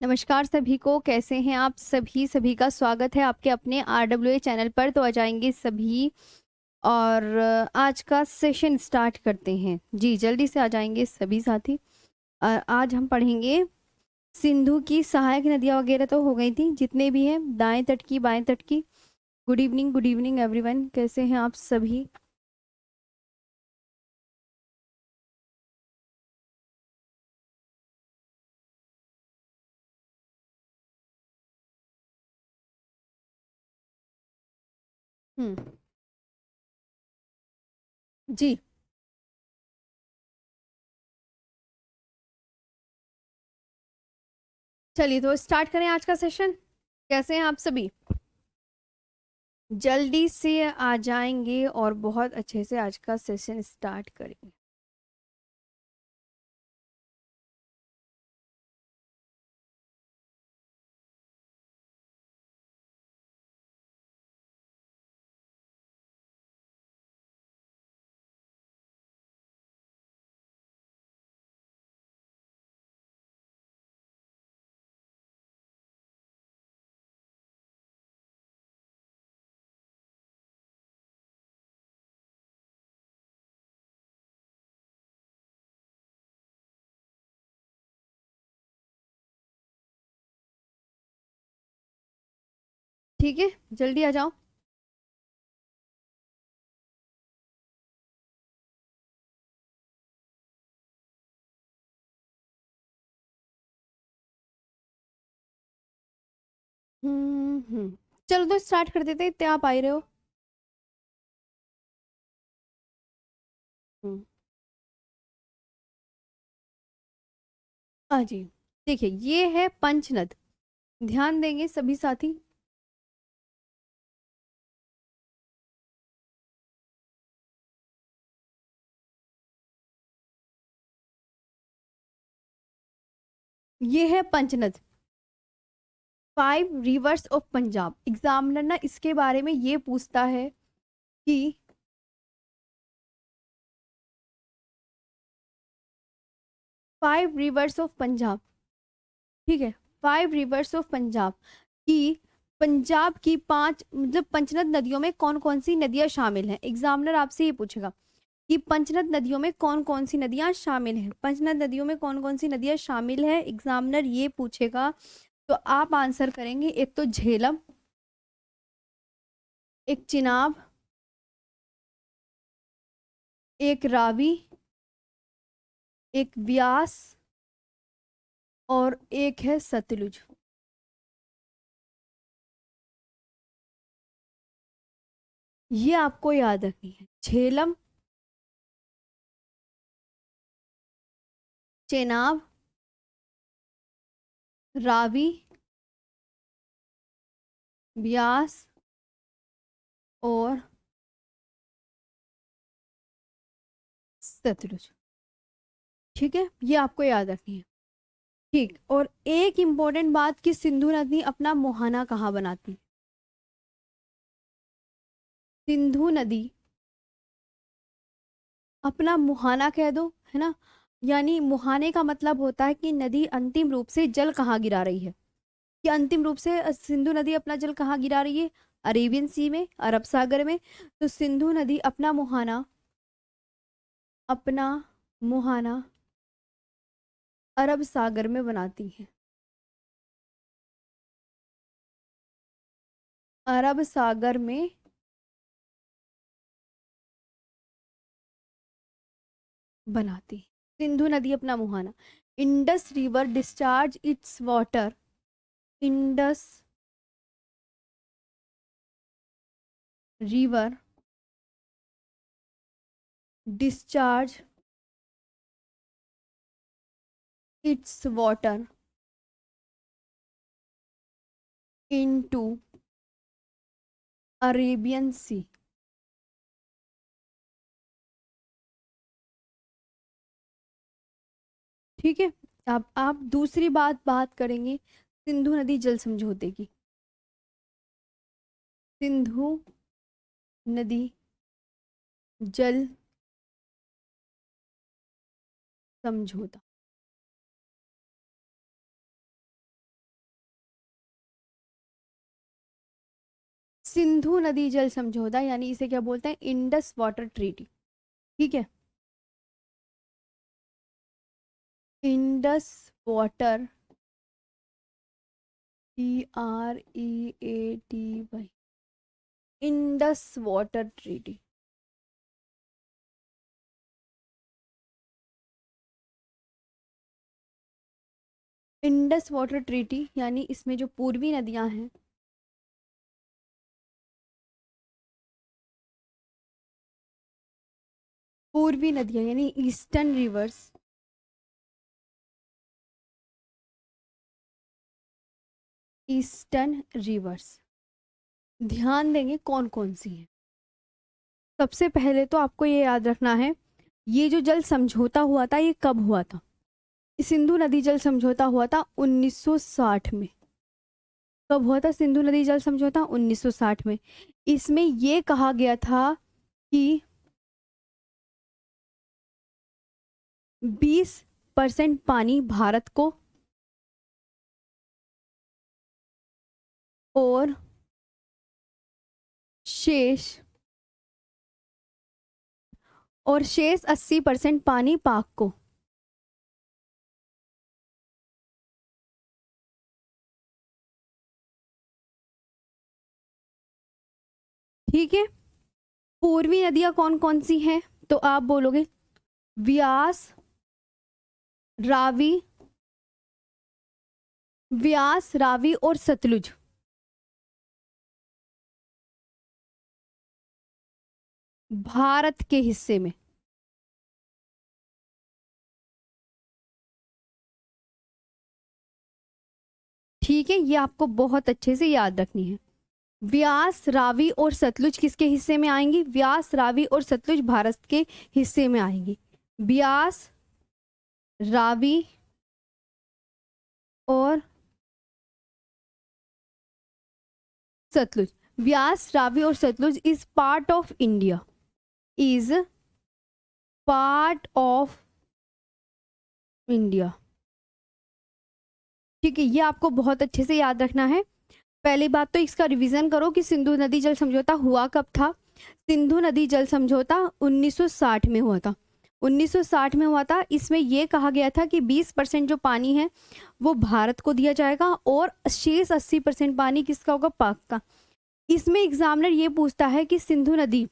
नमस्कार सभी को, कैसे हैं आप सभी? सभी का स्वागत है आपके अपने RWA चैनल पर। तो आ जाएंगे सभी और आज का सेशन स्टार्ट करते हैं। जी जल्दी से आ जाएंगे सभी साथी। आज हम पढ़ेंगे सिंधु की सहायक नदियां वगैरह तो हो गई थी, जितने भी हैं दाएं तट की बाएं तट की। गुड इवनिंग एवरीवन, कैसे हैं आप सभी? हम्म। जी चलिए तो स्टार्ट करें आज का सेशन। कैसे हैं आप सभी? जल्दी से आ जाएंगे और बहुत अच्छे से आज का सेशन स्टार्ट करेंगे। ठीक है, जल्दी आ जाओ। चलो तो स्टार्ट कर देते हैं, इतने आप आ ही रहे हो। हम्म। हाँ जी, देखिए ये है पंचनद। ध्यान देंगे सभी साथी। ये है पंचनद, 5 रिवर्स ऑफ पंजाब। एग्जामिनर ना इसके बारे में ये पूछता है कि 5 रिवर्स ऑफ पंजाब, ठीक है, 5 रिवर्स ऑफ पंजाब की पंजाब की पांच मतलब पंचनद नदियों में कौन कौन सी नदियां शामिल हैं। एग्जामिनर आपसे ये पूछेगा कि पंचनद नदियों में कौन कौन सी नदियां शामिल हैं। पंचनद नदियों में कौन कौन सी नदियां शामिल है, एग्जामिनर ये पूछेगा। तो आप आंसर करेंगे, एक तो झेलम, एक चिनाब, एक रावी, एक व्यास और एक है सतलुज। ये आपको याद रखनी है। झेलम, चेनाब, रावी, व्यास और सतलुज। ठीक है, ये आपको याद रखनी है। ठीक, और एक इंपॉर्टेंट बात कि सिंधु नदी अपना मुहाना कहाँ बनाती है। सिंधु नदी अपना मुहाना कह दो, है ना। यानी मुहाने का मतलब होता है कि नदी अंतिम रूप से जल कहाँ गिरा रही है। कि अंतिम रूप से सिंधु नदी अपना जल कहाँ गिरा रही है? अरेबियन सी में, अरब सागर में। तो सिंधु नदी अपना मुहाना अरब सागर में बनाती है। अरब सागर में बनाती है सिंधु नदी अपना मुहाना। Indus river discharge its water, Indus river discharge its water into Arabian sea. ठीक है। अब आप दूसरी बात करेंगे सिंधु नदी जल समझौते की। सिंधु नदी जल समझौता। सिंधु नदी जल समझौता, यानी इसे क्या बोलते हैं, इंडस वाटर ट्रीटी। ठीक है, Indus water, TREATY, Indus water treaty. Indus water treaty यानी इसमें जो पूर्वी नदियां हैं, पूर्वी नदियां यानी ईस्टर्न रिवर्स, ईस्टर्न रिवर्स, ध्यान देंगे कौन कौन सी है। सबसे पहले तो आपको ये याद रखना है, ये जो जल समझौता हुआ था ये कब हुआ था। सिंधु नदी जल समझौता हुआ था 1960 में। कब हुआ था सिंधु नदी जल समझौता? 1960 में। इसमें ये कहा गया था कि 20% पानी भारत को और शेष 80% पानी पाक को। ठीक है, पूर्वी नदियां कौन कौन सी हैं? तो आप बोलोगे व्यास, रावी, व्यास, रावी और सतलुज। भारत के हिस्से में। ठीक है, ये आपको बहुत अच्छे से याद रखनी है। व्यास, रावी और सतलुज किसके हिस्से में आएंगी? व्यास, रावी और सतलुज भारत के हिस्से में आएंगी। व्यास, रावी और सतलुज। व्यास, रावी और Sutlej is part of India, is part of India. ठीक है, ये आपको बहुत अच्छे से याद रखना है। पहली बात तो इसका रिवीजन करो कि सिंधु नदी जल समझौता हुआ कब था। सिंधु नदी जल समझौता 1960 में हुआ था। 1960 में हुआ था। इसमें यह कहा गया था कि 20% जो पानी है वो भारत को दिया जाएगा और शेष 80% पानी किसका होगा? पाक का। इसमें एग्जामिनर ये पूछता है कि सिंधु नदी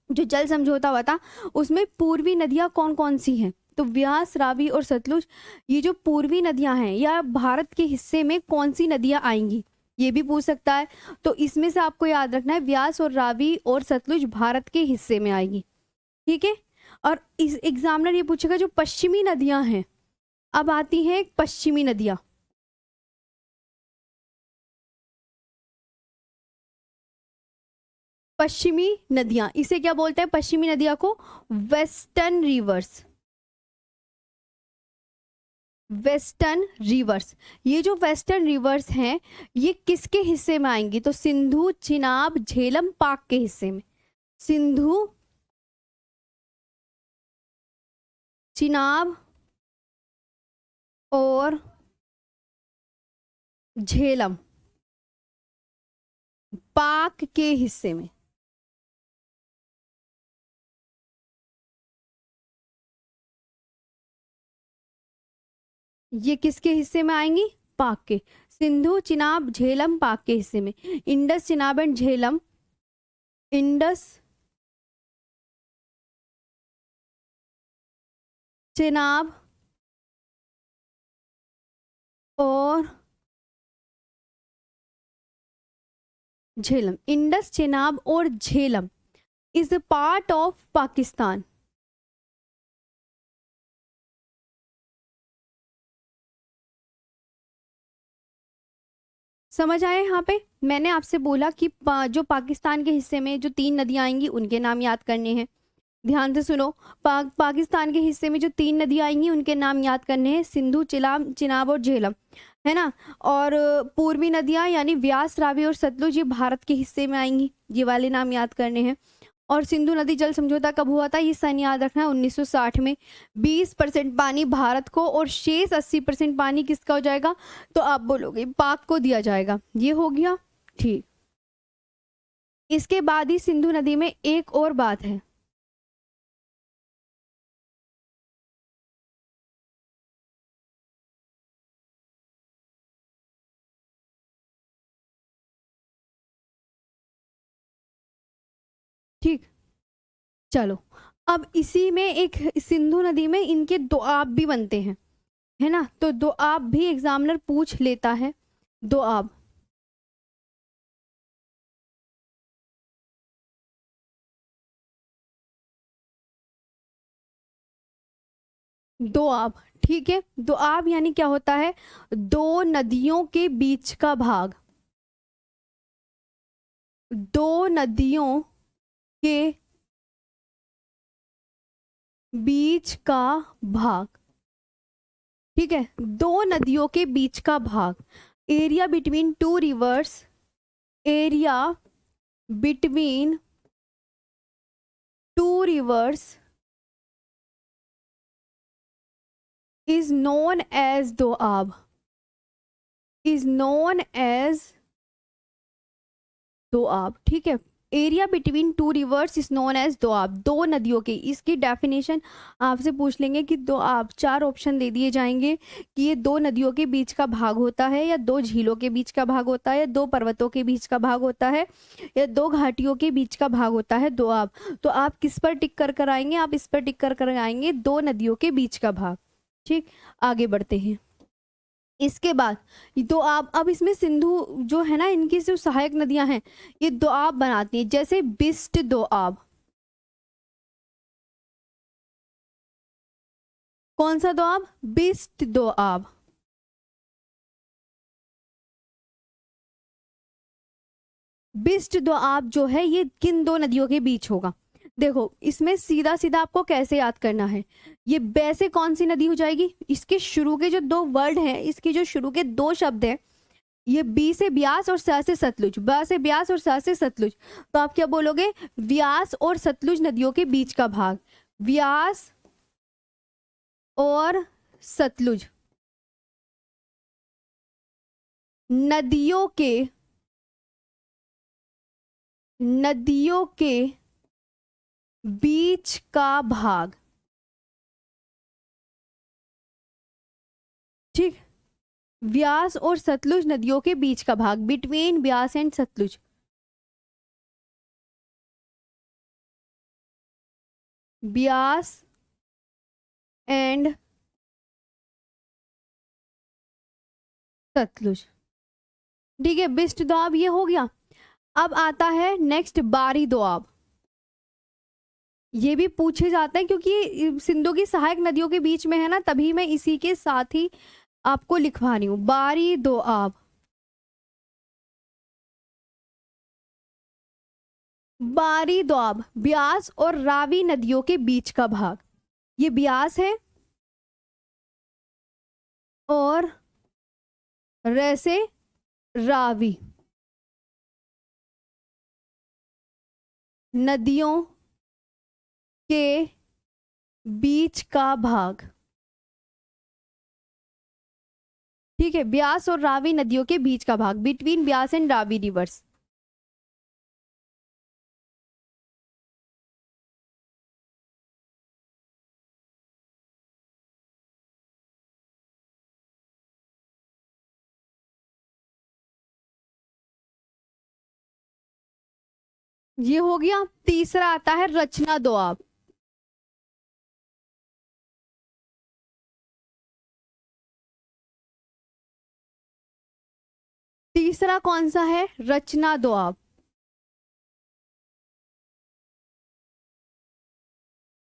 जो जल समझौता हुआ था उसमें पूर्वी नदियां कौन कौन सी हैं? तो व्यास, रावी और सतलुज, ये जो पूर्वी नदियां हैं या भारत के हिस्से में कौन सी नदियां आएंगी, ये भी पूछ सकता है। तो इसमें से आपको याद रखना है व्यास और रावी और सतलुज भारत के हिस्से में आएगी। ठीक है, और इस एग्जामिनर ये पूछेगा जो पश्चिमी नदियां हैं। अब आती हैं पश्चिमी नदियां। पश्चिमी नदियां, इसे क्या बोलते हैं? पश्चिमी नदियां को वेस्टर्न रिवर्स। वेस्टर्न रिवर्स, ये जो वेस्टर्न रिवर्स हैं ये किसके हिस्से में आएंगी? तो सिंधु, चिनाब, झेलम, पाक के हिस्से में। सिंधु, चिनाब और झेलम पाक के हिस्से में। ये किसके हिस्से में आएंगी? पाक के। सिंधु, चिनाब, झेलम पाक के हिस्से में। Indus, Chenab and Jhelum, Indus, Chenab और झेलम। इंडस, चिनाब और Jhelum is part of Pakistan. समझ आए? यहाँ पे मैंने आपसे बोला कि जो पाकिस्तान के हिस्से में जो 3 नदियां आएंगी उनके नाम याद करने हैं। ध्यान से सुनो, पाकिस्तान के हिस्से में जो 3 नदियां आएंगी उनके नाम याद करने हैं, सिंधु, चिनाब और झेलम, है ना। और पूर्वी नदियां यानी व्यास, रावी और सतलुज ये भारत के हिस्से में आएंगी, ये वाले नाम याद करने हैं। और सिंधु नदी जल समझौता कब हुआ था? ये सन याद रखना है 1960 में। 20% पानी भारत को और शेष 80% पानी किसका हो जाएगा? तो आप बोलोगे पाक को दिया जाएगा। ये हो गया। ठीक। इसके बाद ही सिंधु नदी में एक और बात है। ठीक, चलो। अब इसी में एक सिंधु नदी में इनके दोआब भी बनते हैं, है ना? तो दोआब भी एग्जामिनर पूछ लेता है। दोआब, दोआब, ठीक है। दोआब यानी क्या होता है? दो नदियों के बीच का भाग। दो नदियों के बीच का भाग, ठीक है। दो नदियों के बीच का भाग, area between two rivers, area between two rivers is known as Doab, is known as Doab, ठीक है। Area between two rivers is known as Doab, दो नदियों के। इसकी डेफिनेशन आपसे पूछ लेंगे कि दोआब, चार ऑप्शन दे दिए जाएंगे कि ये दो नदियों के बीच का भाग होता है, या दो झीलों के बीच का भाग होता है, या दो पर्वतों के बीच का भाग होता है, या दो घाटियों के बीच का भाग होता है दोआब। तो आप किस पर टिक कर कर आएंगे? आप इस पर टिक कर कर आएंगे, दो नदियों के बीच का भाग। ठीक, आगे बढ़ते हैं। इसके बाद दोआब, अब इसमें सिंधु जो है ना, इनकी जो सहायक नदियां हैं, ये दोआब बनाती हैं। जैसे बिस्ट दोआब, कौन सा दोआब? बिस्ट दोआब। बिस्ट दोआब जो है ये किन दो नदियों के बीच होगा? देखो, इसमें सीधा सीधा आपको कैसे याद करना है। ये बै से कौन सी नदी हो जाएगी? इसके शुरू के जो दो वर्ड हैं, इसके जो शुरू के दो शब्द हैं, ये बी से ब्यास और स से सतलुज, ब से ब्यास और स से सतलुज। तो आप क्या बोलोगे? व्यास और सतलुज नदियों के बीच का भाग, व्यास और सतलुज नदियों के, नदियों के बीच का भाग, ठीक। व्यास और सतलुज नदियों के बीच का भाग, between Beas and Sutlej. Beas and Sutlej, ठीक है। बिस्ट दोआब ये हो गया। अब आता है नेक्स्ट बारी दोआब। ये भी पूछे जाते हैं क्योंकि सिंधु की सहायक नदियों के बीच में है ना, तभी मैं इसी के साथ ही आपको लिखवा रही हूं। बारी दोआब, बारी दोआब ब्यास और रावी नदियों के बीच का भाग। ये ब्यास है और रैसे रावी नदियों के बीच का भाग, ठीक है। ब्यास और रावी नदियों के बीच का भाग, between Beas and Ravi reverse. ये हो गया। तीसरा आता है रचना दोआब। तीसरा कौन सा है? रचना दोआब।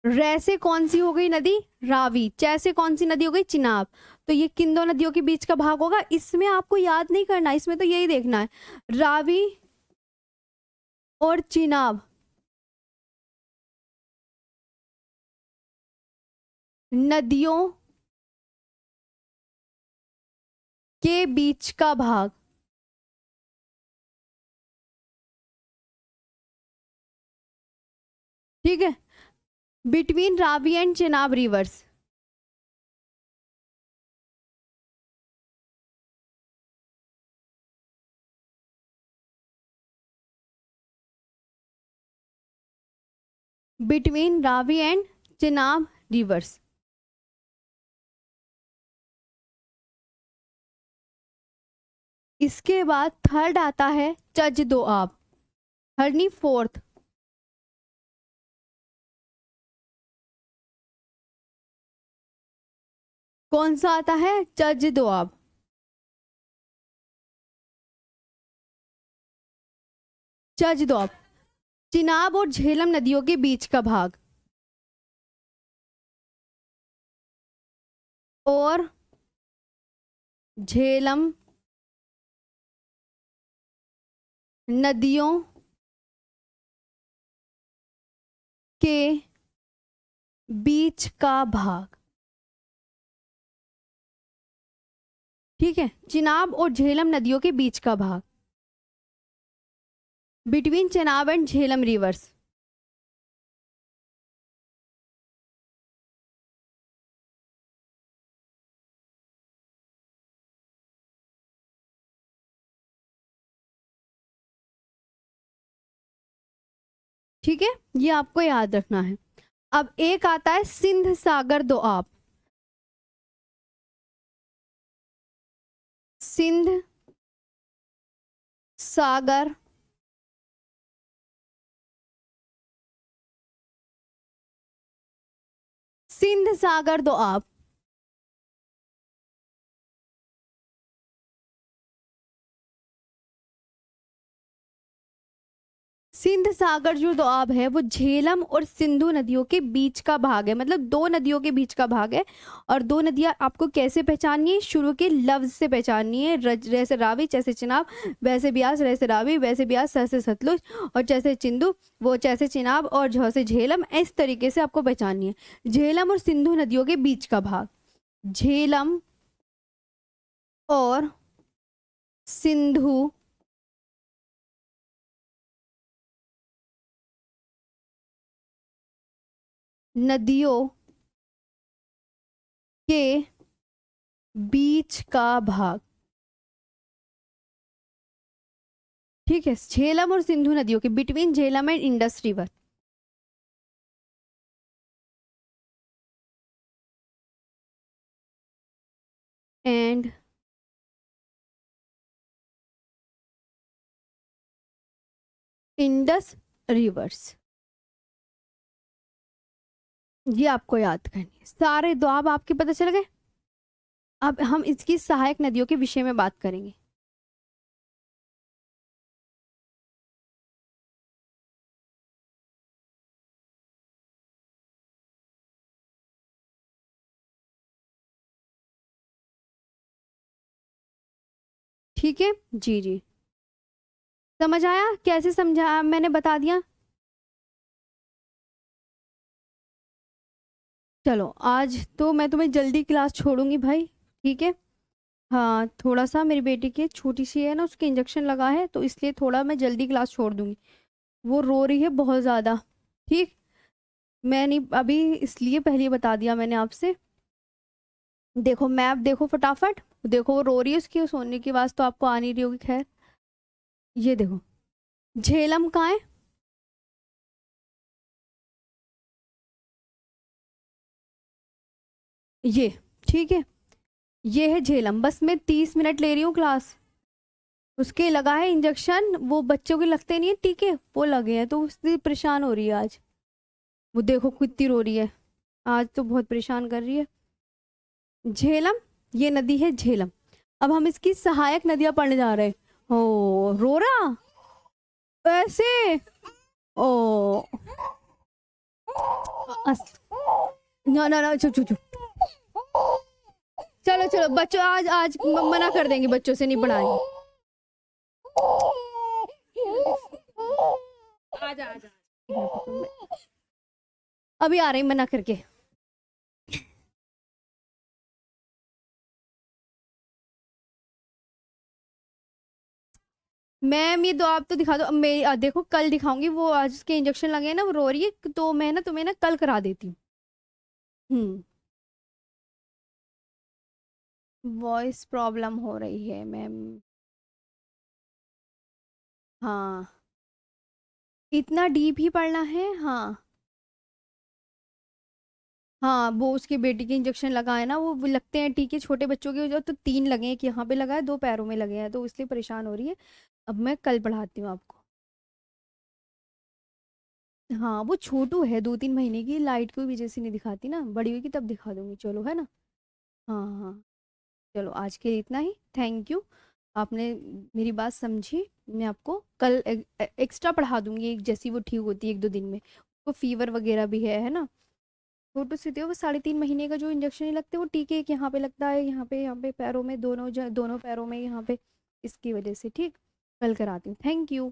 रै से कौन सी हो गई नदी? रावी। च से कौन सी नदी हो गई? चिनाब। तो ये किन दो नदियों के बीच का भाग होगा? इसमें आपको याद नहीं करना, इसमें तो यही देखना है, रावी और चिनाब नदियों के बीच का भाग, ठीक है। Between Ravi and Chenab reverse. Between Ravi and Chenab reverse. इसके बाद थर्ड आता है चज दोआब, थर्ड नहीं फोर्थ। कौन सा आता है? चज दोआब। चज दोआब, चिनाब और झेलम नदियों के बीच का भाग। और झेलम नदियों के बीच का भाग। ठीक है, चिनाब और झेलम नदियों के बीच का भाग, between Chenab and Jhelum reverse. ठीक है, ये आपको याद रखना है। अब एक आता है सिंध सागर दोआब। सिंध सागर सिंध सागर दोआब। सिंध सागर जो दोआब है वो झेलम और सिंधु नदियों के बीच का भाग है, मतलब दो नदियों के बीच का भाग है। और दो नदियां आपको कैसे पहचाननी है? शुरू के लफ्ज से पहचाननी है। जैसे रावी जैसे चिनाब, वैसे ब्यास जैसे रावी वैसे ब्यास, जैसे सतलुज और जैसे चिंदू वो जैसे चिनाब, और झ से झेलम, इस तरीके से आपको पहचाननी है। झेलम और सिंधु नदियों के बीच का भाग, झेलम और सिंधु नदियों के बीच का भाग। ठीक है, झेलम और सिंधु नदियों के, between Jhelum and Indus river. And Indus reverse. ये आपको याद करनी है। सारे द्वाब आपके पता चल गए। अब हम इसकी सहायक नदियों के विषय में बात करेंगे। ठीक है जी जी, समझ आया? कैसे समझा मैंने बता दिया। चलो आज तो मैं तुम्हें जल्दी क्लास छोड़ूंगी भाई, ठीक है। हाँ, थोड़ा सा मेरी बेटी की छोटी सी है ना, उसके इंजेक्शन लगा है, तो इसलिए थोड़ा मैं जल्दी क्लास छोड़ दूंगी। वो रो रही है बहुत ज़्यादा। ठीक, मैं नहीं अभी, इसलिए पहले ही बता दिया मैंने आपसे। देखो मैप देखो फटाफट, देखो वो रो रही है, उसकी सोने की आवाज़ तो आपको आ नहीं रही होगी, खैर। ये देखो, झेलम कहाँ है? ये, ठीक है, ये है झेलम। बस मैं 30 मिनट ले रही हूँ क्लास। उसके लगा है इंजेक्शन, वो बच्चों के लगते नहीं है टीके, वो लगे हैं, तो उससे परेशान हो रही है आज। वो देखो कितनी रो रही है, आज तो बहुत परेशान कर रही है। झेलम, ये नदी है झेलम। अब हम इसकी सहायक नदियां पढ़ने जा रहे हैं। ओ रो रहा ऐसे। ओ अस, ना ना ना, चुप चुप चुप। चलो चलो बच्चों, आज आज मना कर देंगे, बच्चों से नहीं पढ़ाएंगे। आजा आजा, अभी आ रही मना करके। मैम ये दो आप तो दिखा दो। अब मेरी देखो कल दिखाऊंगी, वो आज उसके इंजेक्शन लगे हैं ना, वो रो रही है, तो मैं ना तुम्हें ना कल करा देती हूँ। हम्म, वॉइस प्रॉब्लम हो रही है मैम। हाँ, इतना डीप ही पढ़ना है, हाँ। हाँ, वो उसकी बेटी के इंजेक्शन लगाए ना, वो लगते हैं टीके छोटे बच्चों के, जो तो 3 लगे हैं, एक यहाँ पे लगा है, 2 पैरों में लगे हैं, तो इसलिए परेशान हो रही है। अब मैं कल पढ़ाती हूँ आपको। हाँ, वो छोटू है, 2-3 महीने की, लाइट की वजह से नहीं दिखाती ना, बड़ी होगी तब दिखा दूंगी, चलो है ना। हाँ हाँ। चलो आज के लिए इतना ही, थैंक यू। आपने मेरी बात समझी। मैं आपको कल एक्स्ट्रा पढ़ा दूंगी, जैसी वो ठीक होती है 1-2 दिन में। वो फीवर वगैरह भी है ना। छोटू सी थी वो, 3.5 महीने का, जो इंजेक्शन नहीं लगते वो टीके एक यहाँ पे लगता है, यहाँ पे पैरों में, दोनों पैरों में यहाँ पे। इसकी वजह से, ठीक। कल कराती हूँ, थैंक यू।